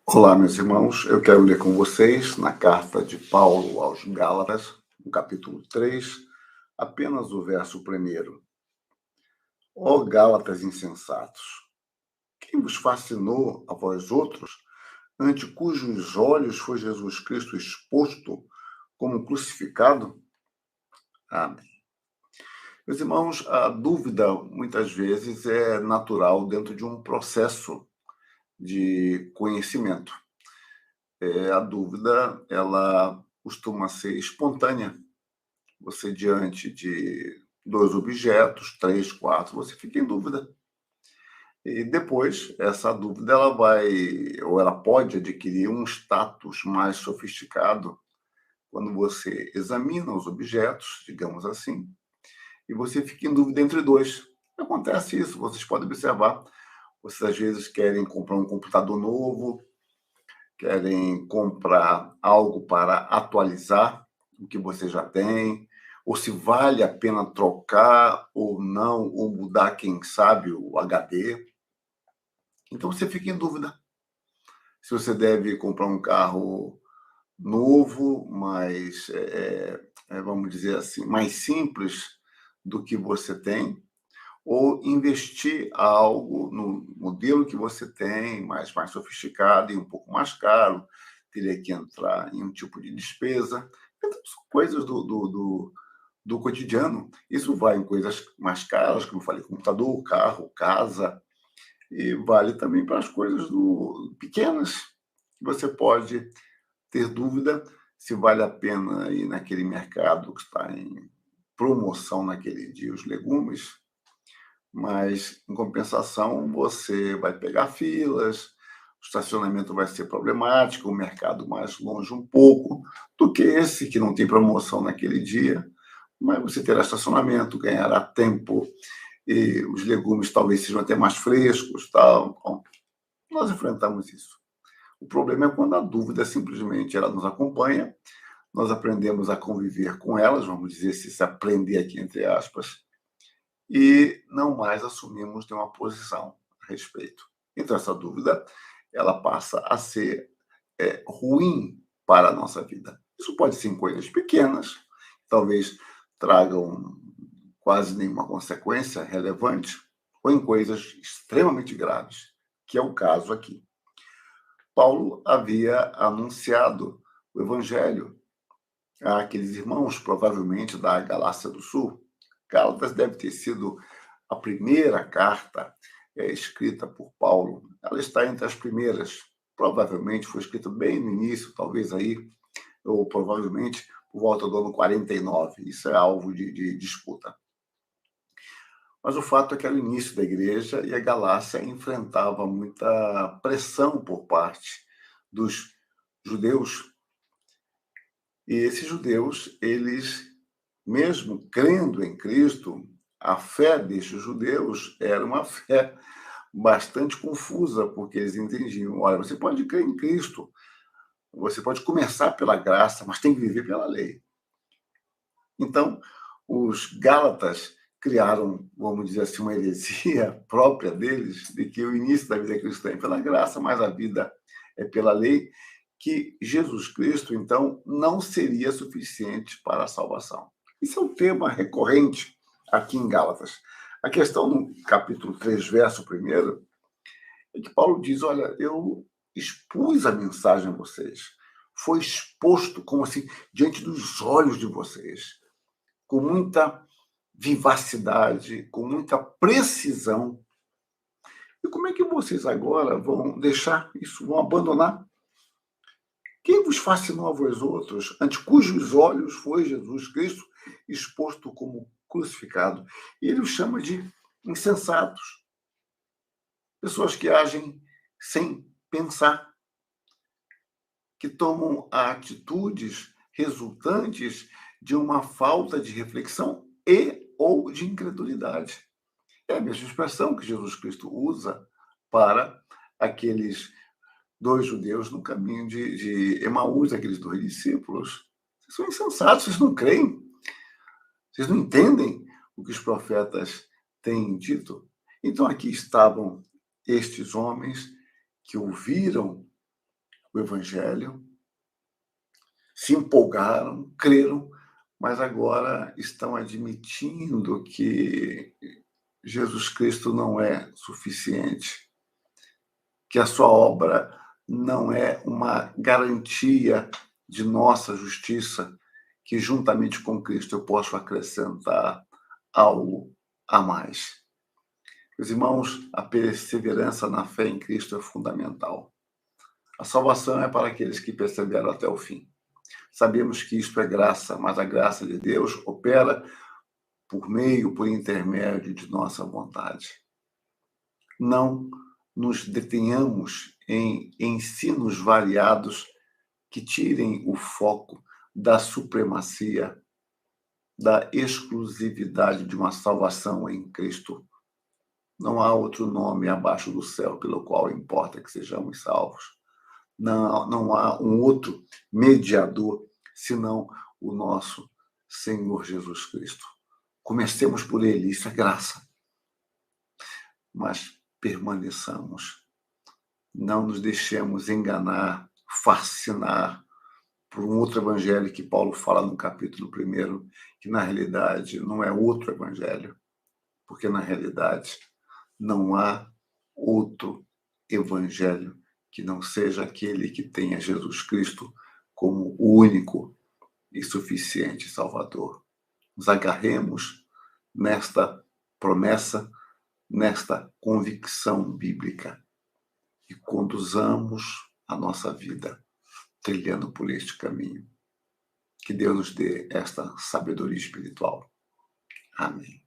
Olá, meus irmãos. Eu quero ler com vocês na carta de Paulo aos Gálatas, no capítulo 3, apenas o verso primeiro. Ó Gálatas insensatos, quem vos fascinou a vós outros, ante cujos olhos foi Jesus Cristo exposto como crucificado? Amém. Meus irmãos, a dúvida muitas vezes é natural dentro de um processo de conhecimento. A dúvida, ela costuma ser espontânea. Você, diante de dois objetos, três, quatro, você fica em dúvida. E depois, essa dúvida, ela vai, ou ela pode adquirir um status mais sofisticado quando você examina os objetos, digamos assim, e você fica em dúvida entre dois. Acontece isso, vocês podem observar. Vocês, às vezes, querem comprar um computador novo, querem comprar algo para atualizar o que você já tem, ou se vale a pena trocar ou não, ou mudar, quem sabe, o HD. Então você fica em dúvida se você deve comprar um carro novo, mas vamos dizer assim, mais simples do que você tem, ou investir algo no modelo que você tem, mais sofisticado e um pouco mais caro, teria que entrar em um tipo de despesa. Então, são coisas do cotidiano. Isso vai em coisas mais caras, como eu falei, computador, carro, casa, e vale também para as coisas pequenas, que você pode ter dúvida se vale a pena ir naquele mercado que está em promoção naquele dia, os legumes, mas, em compensação, você vai pegar filas, o estacionamento vai ser problemático, o mercado mais longe um pouco do que esse que não tem promoção naquele dia, mas você terá estacionamento, ganhará tempo e os legumes talvez sejam até mais frescos, tal. Bom, nós enfrentamos isso. O problema é quando a dúvida simplesmente ela nos acompanha, nós aprendemos a conviver com elas, vamos dizer, se aprender aqui entre aspas, e não mais assumimos nenhuma posição a respeito. Então, essa dúvida, ela passa a ser ruim para a nossa vida. Isso pode ser em coisas pequenas, talvez tragam quase nenhuma consequência relevante, ou em coisas extremamente graves, que é o caso aqui. Paulo havia anunciado o evangelho àqueles irmãos, provavelmente da Galácia do Sul. Gálatas deve ter sido a primeira carta escrita por Paulo. Ela está entre as primeiras. Provavelmente foi escrita bem no início, talvez aí, ou provavelmente por volta do ano 49. Isso é alvo de disputa. Mas o fato é que era o início da igreja e a Galácia enfrentava muita pressão por parte dos judeus. E esses judeus, eles, mesmo crendo em Cristo, a fé destes judeus era uma fé bastante confusa, porque eles entendiam: olha, você pode crer em Cristo, você pode começar pela graça, mas tem que viver pela lei. Então, os Gálatas criaram, vamos dizer assim, uma heresia própria deles, de que o início da vida cristã é pela graça, mas a vida é pela lei, que Jesus Cristo, então, não seria suficiente para a salvação. Isso é um tema recorrente aqui em Gálatas. A questão no capítulo 3, verso 1, é que Paulo diz: olha, eu expus a mensagem a vocês, foi exposto, como assim, diante dos olhos de vocês, com muita vivacidade, com muita precisão. E como é que vocês agora vão deixar isso, vão abandonar? Quem vos fascinou a vós outros, ante cujos olhos foi Jesus Cristo exposto como crucificado? E ele os chama de insensatos, pessoas que agem sem pensar, que tomam atitudes resultantes de uma falta de reflexão e ou de incredulidade. É a mesma expressão que Jesus Cristo usa para aqueles dois judeus no caminho de Emaús, aqueles dois discípulos. Vocês são insensatos, vocês não creem, vocês não entendem o que os profetas têm dito. Então aqui estavam estes homens que ouviram o Evangelho, se empolgaram, creram, mas agora estão admitindo que Jesus Cristo não é suficiente, que a sua obra não é uma garantia de nossa justiça, que juntamente com Cristo eu posso acrescentar algo a mais. Meus irmãos, a perseverança na fé em Cristo é fundamental. A salvação é para aqueles que perseveram até o fim. Sabemos que isto é graça, mas a graça de Deus opera por intermédio de nossa vontade. Não nos detenhamos em ensinos variados que tirem o foco da supremacia, da exclusividade de uma salvação em Cristo. Não há outro nome abaixo do céu pelo qual importa que sejamos salvos. Não há um outro mediador senão o nosso Senhor Jesus Cristo. Comecemos por ele, isso é graça. Mas permaneçamos. Não nos deixemos enganar, fascinar por um outro evangelho que Paulo fala no capítulo 1, que na realidade não é outro evangelho, porque na realidade não há outro evangelho que não seja aquele que tenha Jesus Cristo como o único e suficiente Salvador. Nos agarremos nesta promessa, nesta convicção bíblica e conduzamos a nossa vida trilhando por este caminho. Que Deus nos dê esta sabedoria espiritual. Amém.